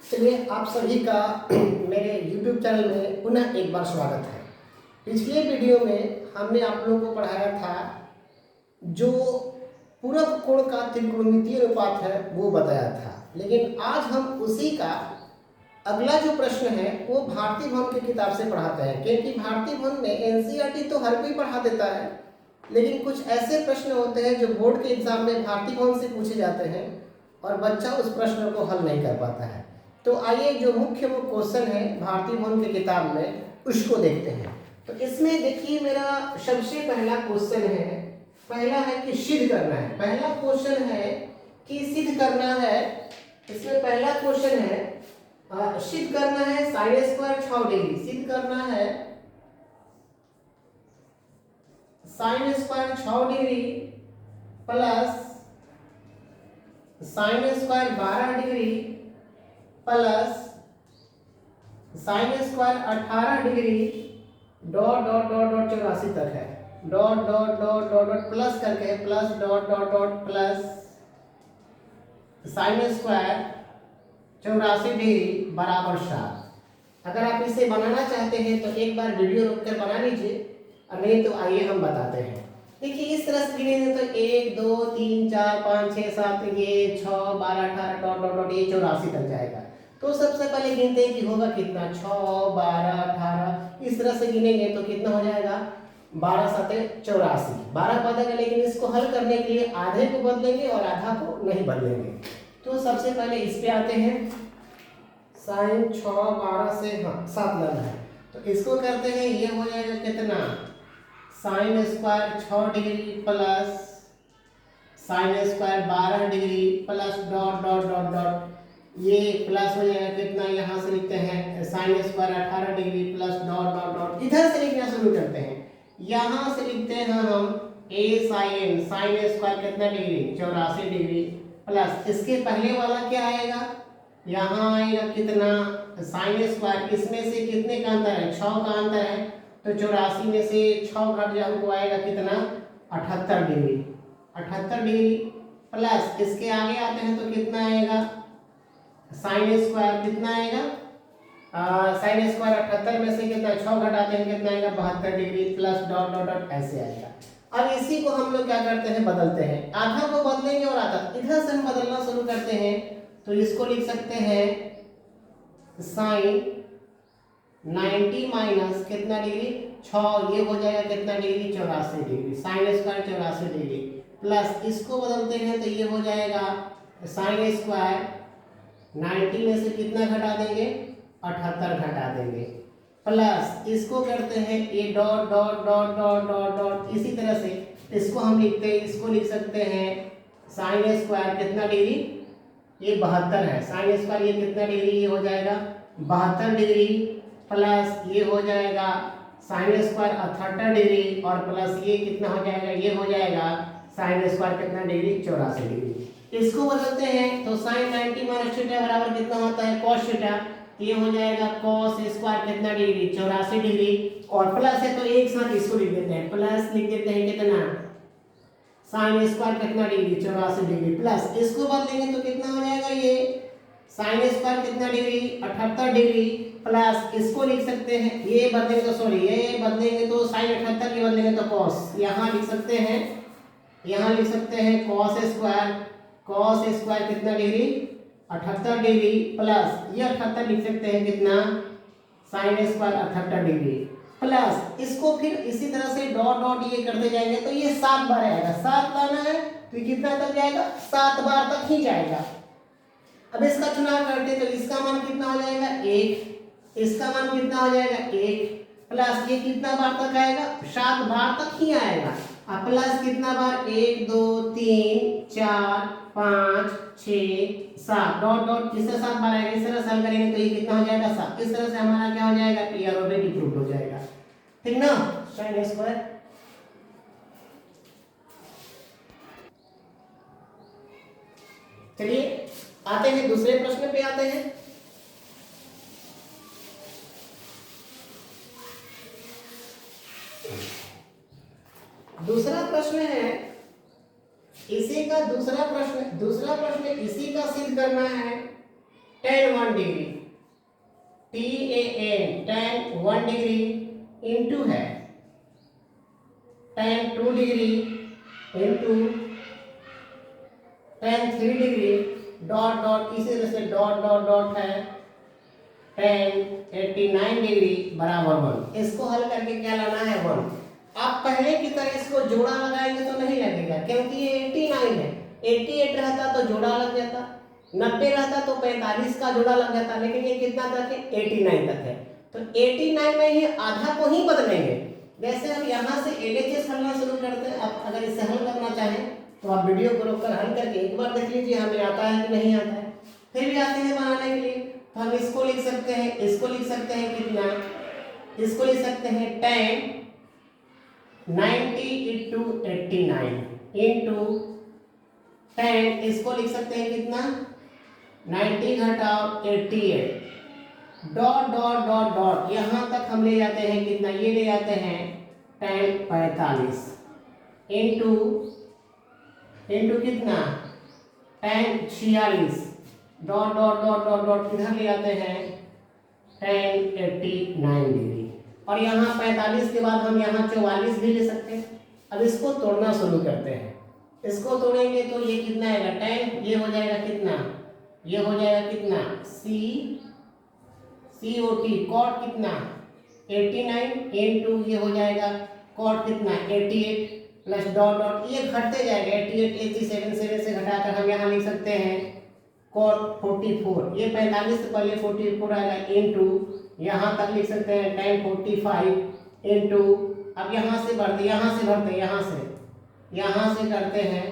चलिए आप सभी का मेरे YouTube चैनल में पुनः एक बार स्वागत है। पिछले वीडियो में हमने आप लोगों को पढ़ाया था जो पूरक कोण का त्रिकोणमितीय अनुपात है वो बताया था, लेकिन आज हम उसी का अगला जो प्रश्न है वो भारती भवन की किताब से पढ़ाते हैं, क्योंकि भारती भवन में NCERT तो हर कोई पढ़ा देता है, लेकिन कुछ ऐसे प्रश्न होते हैं जो बोर्ड के एग्जाम में भारती भवन से पूछे जाते हैं और बच्चा उस प्रश्न को हल नहीं कर पाता है। तो आइए जो मुख्य वो क्वेश्चन है भारती भवन की किताब में उसको देखते हैं। तो इसमें देखिए मेरा सबसे पहला क्वेश्चन है, पहला है कि सिद्ध करना है। पहला क्वेश्चन है कि सिद्ध करना है। इसमें पहला क्वेश्चन है सिद्ध करना है साइन स्क्वायर 6 डिग्री। सिद्ध करना है sine square 6 degree plus sine square 12 degree plus sine square 18 degree dot dot dot dot 84 तक है। Dot dot dot dot dot plus करके plus dot dot dot plus sine square 84 degree बराबर 7। अगर आप इसे बनाना चाहते हैं तो एक बार वीडियो रोककर बना लीजिए, और नहीं तो आइए हम बताते हैं। देखिए इस तरह से गिनेंगे तो 1 2 3 4 5 6 7 ये 6 12 18 डॉट डॉट डॉट ये 84 तक जाएगा। तो सबसे पहले गिनते हैं कि होगा कितना 6 12 18। इस तरह से गिनेंगे तो कितना हो जाएगा 12 7 84 12 पद है, लेकिन इसको हल करने के लिए आधे को बदलेंगे और आधा को नहीं बदलेंगे। तो सबसे पहले इस पे आते हैं। साइन 6 12 से 7 लेना है, तो इसको करते हैं। ये हो जाएगा कितना sign square 6 degree plus sine square 12 degree plus dot dot dot dot ये प्लस हो जाएगा कितना, यहाँ से लिखते हैं sign square 18 degree plus dot dot dot. इधर से लिखना शुरू करते हैं, यहाँ से लिखते हैं हम ए साइन स्क्वायर कितना डिग्री 84 डिग्री प्लस इसके पहले वाला क्या आएगा, यहाँ आएगा कितना साइन स्क्वायर। इसमें से कितने का अंतर है 6 का अंतर है, तो 84 में से 6 घट जाए हमको आएगा कितना 78 डिग्री 78 डिग्री प्लस इसके आगे आते हैं तो कितना आएगा साइन स्क्वायर कितना आएगा साइन स्क्वायर 78 में से कितना 6 घटाते हैं कितना आएगा 72 degree plus dot dot dot ऐसे आएगा। अब इसी को हम लोग क्या करते हैं बदलते हैं, आधा को बदलेंगे और आधा इधर से हम बदलना शुरू करते हैं। तो इसको लिख सकते हैं साइन 90 माइनस कितना डिग्री 6 ये हो जाएगा कितना degree 84 degree sine square 84 degree plus इसको बदलते हैं तो ये हो जाएगा साइन स्क्वायर 90 में से कितना घटा देंगे 78 घटा देंगे प्लस इसको करते हैं ये dot dot dot dot dot dot. इसी तरह से इसको हम लिखते हैं, इसको लिख सकते हैं साइन स्क्वायर कितना डिग्री ये 72 है। साइन स्क्वायर ये कितना डिग्री ये हो जाएगा 72 डिग्री प्लस ये हो जाएगा साइन स्क्वायर 78 डिग्री और प्लस ये कितना हो जाएगा ये हो जाएगा साइन स्क्वायर कितना डिग्री 84 डिग्री। इसको बदलते हैं तो साइन 90 माइनस थीटा बराबर कितना होता है cos थीटा। ये हो जाएगा cos स्क्वायर कितना डिग्री 84 डिग्री और प्लस है तो एक साथ इसको लिख देते हैं, प्लस लिख देते हैं कितना साइन स्क्वायर कितना डिग्री 84 डिग्री प्लस इसको बदलेंगे तो कितना हो जाएगा ये साइन स्क्वायर कितना डिग्री 78 डिग्री प्लस इसको लिख सकते हैं ये बदलेंगे तो सॉरी ये बदलेंगे तो साइन 78 के बदलेंगे तो cos यहाँ लिख सकते हैं, यहाँ लिख सकते हैं cos स्क्वायर कितना डिग्री 78 डिग्री प्लस ये 78 लिख सकते हैं कितना साइन स्क्वायर 78 डिग्री प्लस इसको फिर इसी तरह से डॉट डॉट ये करते जाएंगे तो ये 7 बार आएगा। 7 लाना है तो कितना तक जाएगा 7 बार तक ही जाएगा। अब इसका चुनाव करते तो इसका मान कितना हो जाएगा 1, इसका मान कितना हो जाएगा 1 प्लस ये कितना बार तक आएगा 7 बार तक ही आएगा। अब प्लस कितना बार 1 2 3 4 5 6 7 डॉट डॉट किससे 7 बार आएगा। इस तरह से हल करेंगे तो ये कितना हो जाएगा 7। इस तरह से हमारा क्या हो जाएगा ये ऑलरेडी प्रूव हो जाएगा, ठीक ना साइन स्क्वायर। चलिए आते हैं दूसरे प्रश्न पे आते हैं। दूसरा प्रश्न है इसी का दूसरा प्रश्न इसी का सिद्ध करना है tan 1 degree, tan 1 degree into है tan 2 degree into tan 3 degree dot dot, इसी तरह से डॉट डॉट डॉट है tan 89 डिग्री बराबर 1। इसको हल करके क्या लाना है 1। आप पहले की तरह इसको जोड़ा लगाएंगे तो नहीं लगेगा, क्योंकि ये 89 है। 88 रहता तो जोड़ा लग जाता, 90 रहता तो 45 का जोड़ा लग जाता, लेकिन ये कितना तक है 89 तक है। तो 89 में ही आधा को ही बदलेंगे। वैसे हम यहाँ से LHS हलना शुरू करते हैं। आप अगर इसे हल करना चाहें तो आप वीडियो को रोककर हल करके एक बार देख लीजिए हमें आता है कि नहीं आता है। फिर भी आते हैं बनाने के लिए, तो हम इसको लिख सकते हैं, इसको लिख सकते हैं कितना, इसको लिख सकते हैं tan 90 इंटू 89 इंटू tan, इसको लिख सकते हैं कितना 90 घटाओ 88 डॉट डॉट डॉट डॉट, यहाँ तक हम ले जाते हैं कितना, ये ले जाते हैं tan 45 इंटू इंटू कितना tan 46 dot dot dot dot dot किधर ले जाते हैं tan 89 डिग्री। और यहाँ 45 के बाद हम यहाँ 44 भी ले सकते हैं। अब इसको तोड़ना शुरू करते हैं। इसको तोड़ेंगे तो ये कितना आएगा tan, ये हो जाएगा कितना, ये हो जाएगा कितना COT कॉट कितना 89 इंटू ये हो जाएगा कॉट कितना 88 प्लस डॉट डॉट, ये घटते जाएगा 88 87 7 से घटाकर हम यहाँ लिख सकते हैं कॉट 44, ये 45 से पहले 44 आएगा इंटू यहाँ तक लिख सकते हैं tan 45 इंटू, अब यहाँ से बढ़ते यहाँ से करते हैं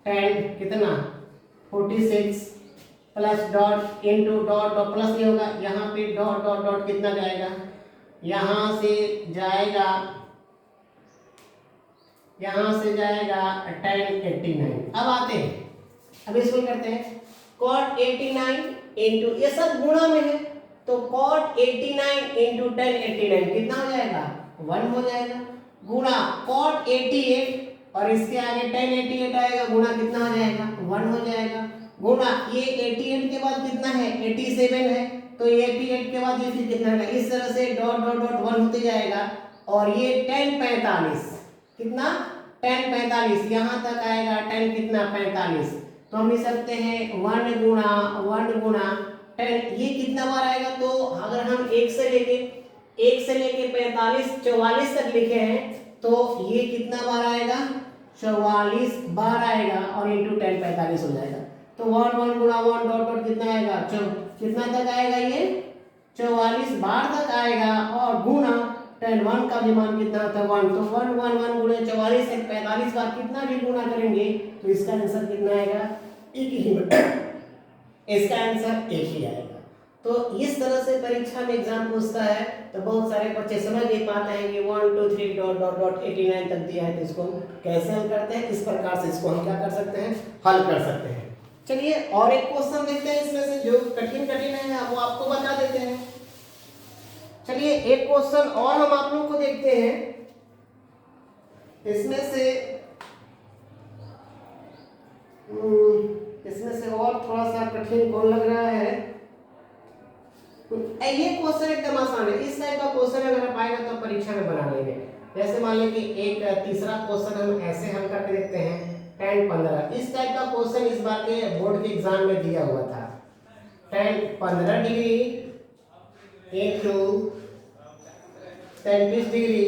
tan कितना 46 plus dot into dot dot plus ये होगा, यहाँ पे डॉट डॉट डॉट कितना जाएगा, यहाँ से जाएगा tan 89। अब आते हैं, अब इसको करते हैं cot 89 इंटू, ये सब गुणा में है तो cot 89 इंटू tan 89 कितना हो जाएगा 1 हो जाएगा, गुणा cot 88 और इसके आगे tan 88 आएगा, गुणा कितना हो जाएगा 1 हो जाएगा, गुणा ये 88 के बाद कितना है 87 है, तो ये 88 के बाद ये फिर कितना है, इस तरह से डॉट डॉट डॉट 1 होते जाएगा। और ये tan 45 कितना tan 45 यहाँ तक आएगा tan कितना 45, तो हम लिख सकते हैं 1 गुणा tan, ये कितना बार आएगा, तो अगर हम 1 से लेके 45 44 तक लिखे हैं तो ये कितना बार आएगा 44 बार आएगा और इंटू tan 45 हो जाएगा। तो 1 गुणा 1 डॉट डॉट कितना आएगा, कितना तक आएगा, ये 44 बार तक आएगा और गुणा tan 1 का भी मान कितना होता है 1, तो 1 गुणे 44 से 45 बार कितना भी गुणा करेंगे तो इसका आंसर कितना आएगा, एक ही इसका आंसर एक ही आएगा। तो इस तरह से परीक्षा में एग्जाम पूछता है तो बहुत सारे बच्चे समझ नहीं पाते हैं कि 1 2 3 डॉट डॉट डॉट 89 तक दिया है तो इसको कैसे हल करते हैं। इस प्रकार से इसको हम क्या कर सकते हैं, हल कर सकते हैं। चलिए और एक क्वेश्चन देखते हैं, इसमें से जो कठिन है वो आपको बता देते हैं। चलिए एक क्वेश्चन और हम आप लोगों को देखते हैं, इसमें से और थोड़ा सा कठिन कौन लग रहा है। ये क्वेश्चन एकदम आसान है, इस टाइप का क्वेश्चन अगर आप आएगा तो परीक्षा में बना लेंगे। जैसे मान लें कि एक तीसरा क्वेश्चन हम ऐसे हल करके देखते हैं tan 15, इस टाइप का क्वेश्चन इस बार के बोर्ड के एग्जाम में दिया हुआ था। tan 15 degree into 33 degree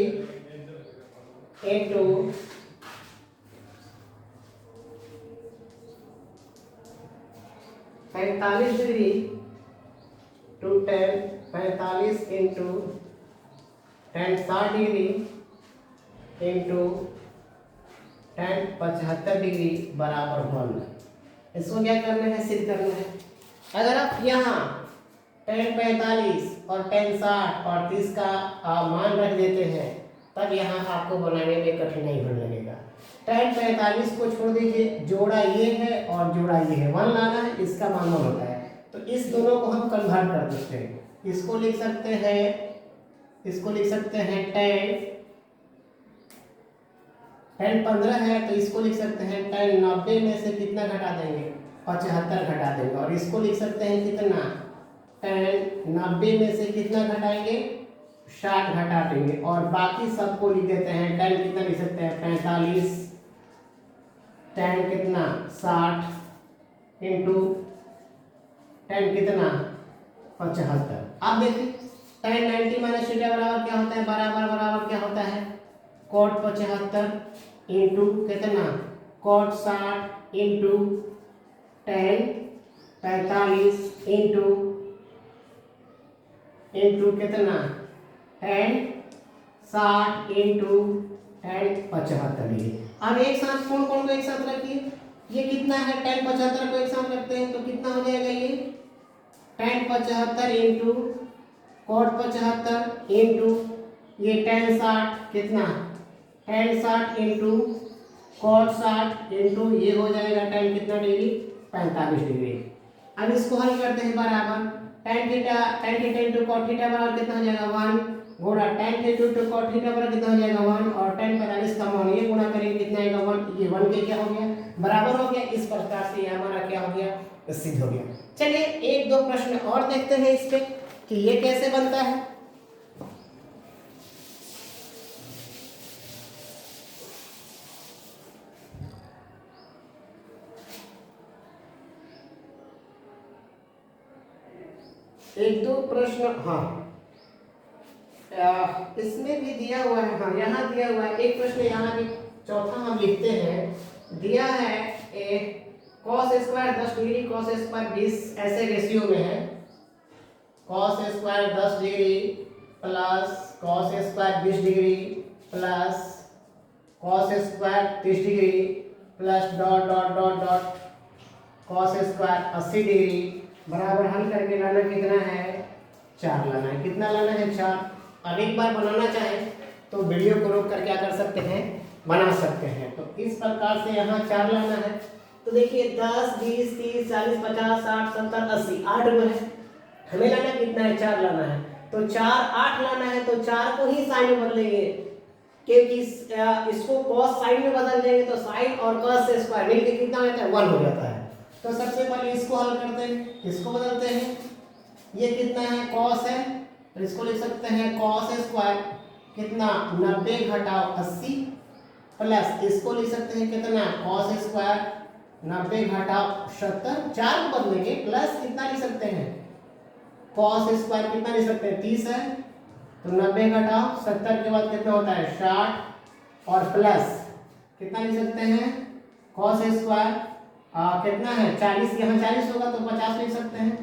into 45 degree to tan 45 into tan 60 degree into tan 75 degree बराबर 1। इसको क्या करना है, सिद्ध करना है। अगर आप यहाँ tan 45 और tan 60 और 30 का मान रख देते हैं तब यहाँ आपको बनाने में कठिनाई होने लगेगा। tan 45 को छोड़ दीजिए, जोड़ा ये है और जोड़ा ये है, 1 लाना है, इसका मान 1 होता है, तो इस दोनों को हम कन्वर्ट कर सकते हैं। इसको लिख सकते हैं tan tan 15 है तो इसको लिख सकते हैं tan 90 में से कितना घटा देंगे, 75 घटा देंगे। और इसको लिख सकते हैं कितना, tan 90 में से कितना घटाएंगे, 60 घटा देंगे। और बाकी सबको लिख देते हैं, tan कितना लिख सकते हैं 45, tan कितना 60 इंटू tan कितना 75। अब देखिए tan 90 माइनस थीटा बराबर क्या होता है, बराबर क्या होता है, cot 75 इंटू कितना cot 60 इंटू tan 45 इंटू कितना tan 60 इंटू tan 75 डिग्री। अब एक साथ कौन कौन को एक साथ रखिए, ये कितना है tan 75 को एक साथ रखते हैं तो कितना हो जाएगा, ये tan 75 इंटू cot 75 इंटू ये tan 60 कितना tan 60 इंटू cot 60 इंटू ये हो जाएगा tan कितना डिग्री 45 डिग्री। अब इसको हल करते हैं बराबर, tan theta into cot theta बराबर कितना हो जाएगा 1 गुणा tan theta into cot theta बराबर कितना हो जाएगा 1 और tan 45 का मान ये गुणा करेंगे कितना आएगा 1, ये 1 के क्या हो गया बराबर हो गया। इस प्रकार से ये हमारा क्या हो गया, सिद्ध हो गया। चलिए एक दो प्रश्न और देखते हैं इस पे कि ये कैसे बनता है। एक दो प्रश्न, हाँ इसमें भी दिया हुआ है, हाँ यहाँ दिया हुआ है एक प्रश्न, यहाँ भी चौथा हम लिखते हैं, दिया है ए cos square 10 degree cos square 20 ऐसे रेशियो में है, cos square 10 degree plus cos square 20 degree plus cos square 30 degree plus dot dot dot dot cos square 80 degree बराबर हल करके लाना कितना है 4 लाना है। कितना लाना है 4। अब एक बार बनाना चाहें तो वीडियो को रोक कर क्या कर सकते हैं, बना सकते हैं। तो इस प्रकार से यहाँ 4 लाना है। तो देखिए 10 20 30 40 50 60 70 80 8 में है, हमें लाना कितना है 4 लाना है। तो 4 8 लाना है तो 4 को ही साइन में बदलेंगे, क्योंकि इसको cos साइन में बदल देंगे तो साइन और cos से स्क्वायर मिलके कितना होता है 1 हो जाता है। तो सबसे पहले इसको हल करते हैं, इसको बदलते हैं, ये कितना है cos है तो इसको लिख सकते हैं cos स्क्वायर कितना 90 घटाओ 80 प्लस इसको लिख सकते हैं कितना cos स्क्वायर 90 घटाओ 70, 4 को बदलेंगे प्लस कितना लिख सकते हैं cos स्क्वायर कितना लिख सकते हैं 30 है तो 90 घटाओ 70 के बाद कितना होता है 60 और प्लस कितना लिख सकते हैं cos स्क्वायर कितना है 40, यहाँ 40 होगा तो 50 लिख सकते हैं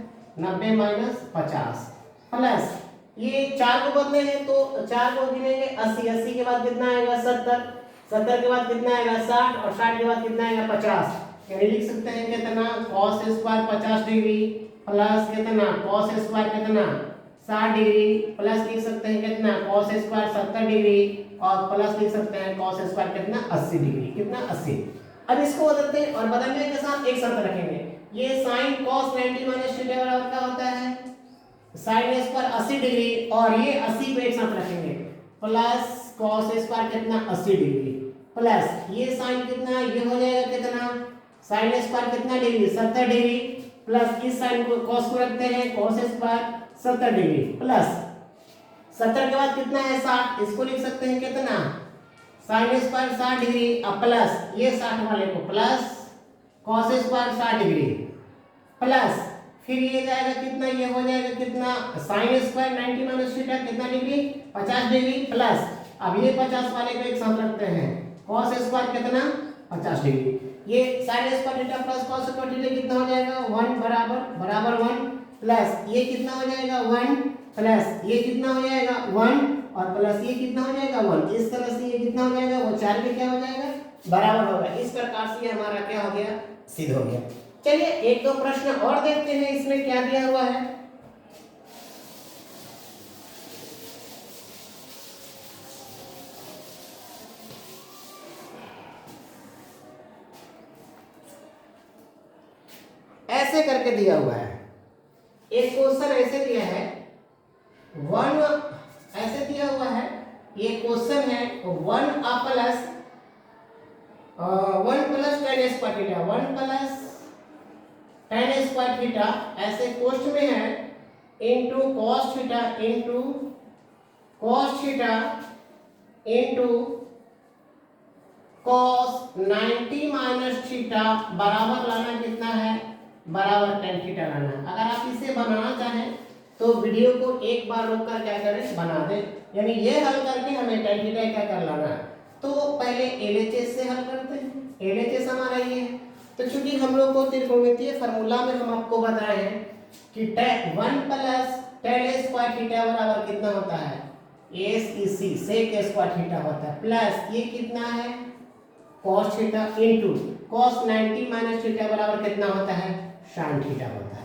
90 माइनस 50 प्लस ये 4 को बदले हैं तो 4 को गिनेंगे 80, 80 के बाद कितना आएगा 70, 70 के बाद कितना आएगा 60 और 60 के बाद कितना आएगा 50। यानी लिख सकते हैं कितना cos स्क्वायर 50 डिग्री प्लस कितना cos स्क्वायर कितना 60 डिग्री प्लस लिख सकते हैं कितना cos स्क्वायर 70 डिग्री और प्लस लिख सकते हैं cos स्क्वायर कितना 80 डिग्री, कितना 80। अब इसको बदलते हैं और बदलने के साथ एक शर्त रखेंगे, ये sin cos 90 माइनस थीटा बराबर क्या होता है sin स्क्वायर 80 डिग्री और ये 80 को एक साथ रखेंगे प्लस cos स्क्वायर कितना 80 डिग्री प्लस ये sin कितना ये हो जाएगा कितना sin स्क्वायर कितना डिग्री 70 डिग्री प्लस इस sin को cos को रखते हैं cos स्क्वायर 70 डिग्री प्लस 70 के बाद कितना है 60, इसको लिख सकते हैं कितना sin स्क्वायर 60 डिग्री अब प्लस ये 60 वाले को plus cos square 60 degree plus फिर ये जाएगा कितना ये हो जाएगा कितना sin स्क्वायर 90 माइनस थीटा कितना डिग्री 50 डिग्री प्लस अब ये 50 वाले को एक साथ रखते हैं cos स्क्वायर कितना 50 डिग्री, ये sin square theta plus cos square theta कितना हो जाएगा 1 बराबर 1 प्लस ये कितना हो जाएगा 1 प्लस ये कितना हो जाएगा 1 और प्लस ये कितना हो जाएगा 1। इस तरह से ये कितना हो जाएगा वो 4 के क्या हो जाएगा बराबर होगा। इस प्रकार से ये हमारा क्या हो गया सिद्ध हो गया। चलिए एक दो प्रश्न और देखते हैं इसमें क्या दिया हुआ है। ऐसे करके दिया हुआ है, एक क्वेश्चन ऐसे दिया है 1 ऐसे दिया हुआ है, ये क्वेश्चन है 1 plus 1 plus ten square theta, 1 plus ten square theta ऐसे कोष्ठ में है into cos theta into cos theta into cos 90 minus theta बराबर लाना कितना है, बराबर टेन थीटा लाना है। अगर आप इसे बनाना चाहें तो वीडियो को एक बार रोककर क्या करें, बना दें, यानी ये हल करके हमें टेन थीटा क्या कर लाना है। तो पहले एलएचएस से हल करते हैं। एलएचएस हमारा ये है, तो चूंकि हम लोग को त्रिकोणमितीय फार्मूला में हम आपको बताए हैं कि 1 प्लस टेन स्क्वायर थीटा बराबर कितना होता है, एसईसी सेक स्क्वायर थीटा होता है, प्लस ये कितना है cos theta into cos 90 minus theta बराबर कितना होता है, sin थीटा होता है।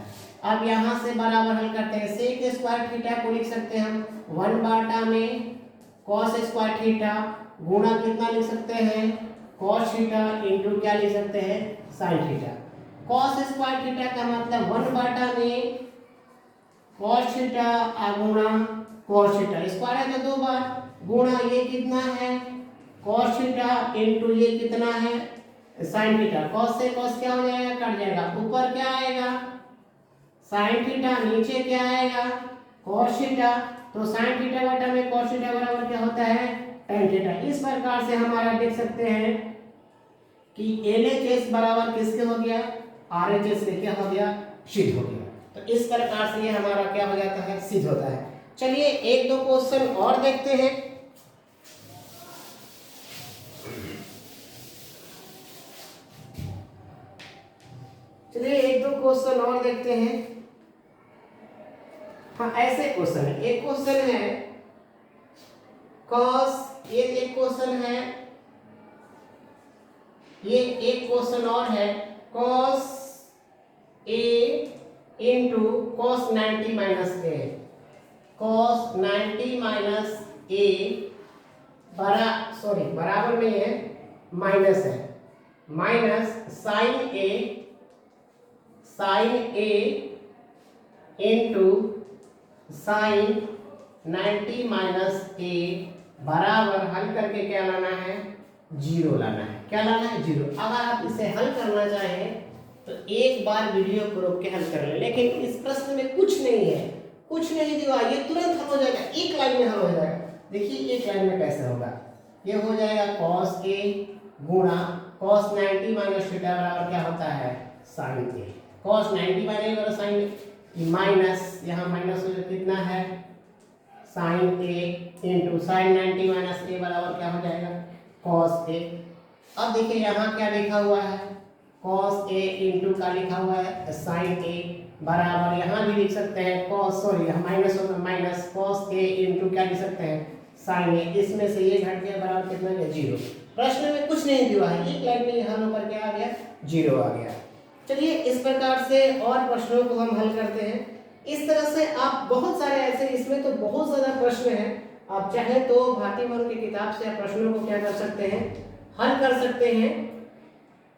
अब यहाँ से बराबर हल करते हैं, सेक स्क्वायर थीटा को लिख सकते हैं हम 1/, में cos स्क्वायर थीटा गुणा कितना लिख सकते हैं, cos थीटा इंटू क्या लिख सकते हैं, sin theta. cos square theta का मतलब 1/, में cos थीटा गुणा cos थीटा, स्क्वायर है तो 2 बार, गुणा ये कितना है cos थीटा इंटू ये कितना है sin थीटा। cos से cos क्या हो जाएगा, कट जाएगा, ऊपर क्या आएगा sin थीटा, नीचे क्या आएगा cos थीटा, तो sin थीटा बटा में cos थीटा बराबर क्या होता है, tan थीटा। इस प्रकार से हमारा देख सकते हैं कि LHS बराबर किसके हो गया, RHS से क्या हो गया, सिद्ध हो गया। तो इस प्रकार से ये हमारा क्या हो जाता है, सिद्ध होता है। चलिए एक दो क्वेश्चन और देखते हैं। चलिए एक दो क्वेश्चन और देखते हैं। हाँ ऐसे क्वेश्चन है, एक क्वेश्चन है cos, ये एक क्वेश्चन है, ये एक क्वेश्चन और है cos A into cos 90 minus A, cos 90 minus A बराबर में है, माइनस है, minus sin A into sine 90 minus A बराबर हल करके क्या लाना है, 0 लाना है। क्या लाना है, 0। अगर आप इसे हल करना चाहें तो एक बार वीडियो को रोक के हल कर लें, लेकिन इस प्रश्न में कुछ नहीं है, कुछ नहीं दिया, ये तुरंत हल हो जाएगा, एक लाइन में हल हो जाएगा। देखिए एक लाइन में कैसे होगा, ये हो जाएगा cos A गुणा cos 90 माइनस थीटा बराबर क्या होता है, sin A। cos 90 माइनस बराबर sin A, माइनस यहाँ माइनस हो कितना है sin A into sin 90 minus A बराबर क्या हो जाएगा, cos A। अब देखिए यहाँ क्या लिखा हुआ है, cos A इंटू का लिखा हुआ है sin A बराबर, यहाँ भी लिख सकते हैं cos, यहाँ माइनस होगा, माइनस cos A इंटू क्या लिख सकते हैं sin A। इसमें से ये घट गया, बराबर कितना गया, 0। प्रश्न में कुछ नहीं दिया है, एक लाइन में यहाँ नंबर क्या आ गया, 0 आ गया। चलिए इस प्रकार से और प्रश्नों को हम हल करते हैं। इस तरह से आप बहुत सारे ऐसे, इसमें तो बहुत ज़्यादा प्रश्न हैं, आप चाहे तो भारती वन की किताब से आप प्रश्नों को क्या कर सकते हैं, हल कर सकते हैं।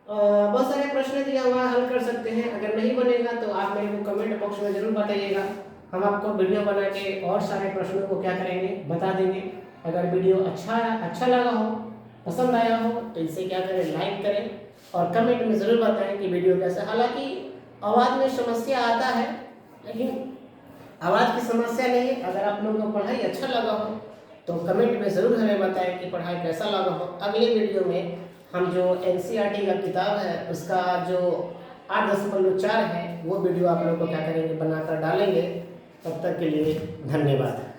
बहुत सारे प्रश्न दिया हुआ हल कर सकते हैं। अगर नहीं बनेगा तो आप मेरे को कमेंट बॉक्स में ज़रूर बताइएगा, हम आपको वीडियो बना के और सारे प्रश्नों को क्या करेंगे, बता देंगे। अगर वीडियो अच्छा लगा हो, पसंद आया हो तो इसे क्या करें, लाइक करें और कमेंट में ज़रूर बताएं कि वीडियो कैसा। हालांकि आवाज़ में समस्या आता है, लेकिन आवाज़ की समस्या नहीं, अगर आप लोगों को पढ़ाई अच्छा लगा हो तो कमेंट में ज़रूर हमें बताएं कि पढ़ाई कैसा लगा हो। अगले वीडियो में हम जो NCERT का किताब है उसका जो 8.4 है वो वीडियो आप लोगों को क्या करेंगे, बनाकर डालेंगे। तब तक के लिए धन्यवाद।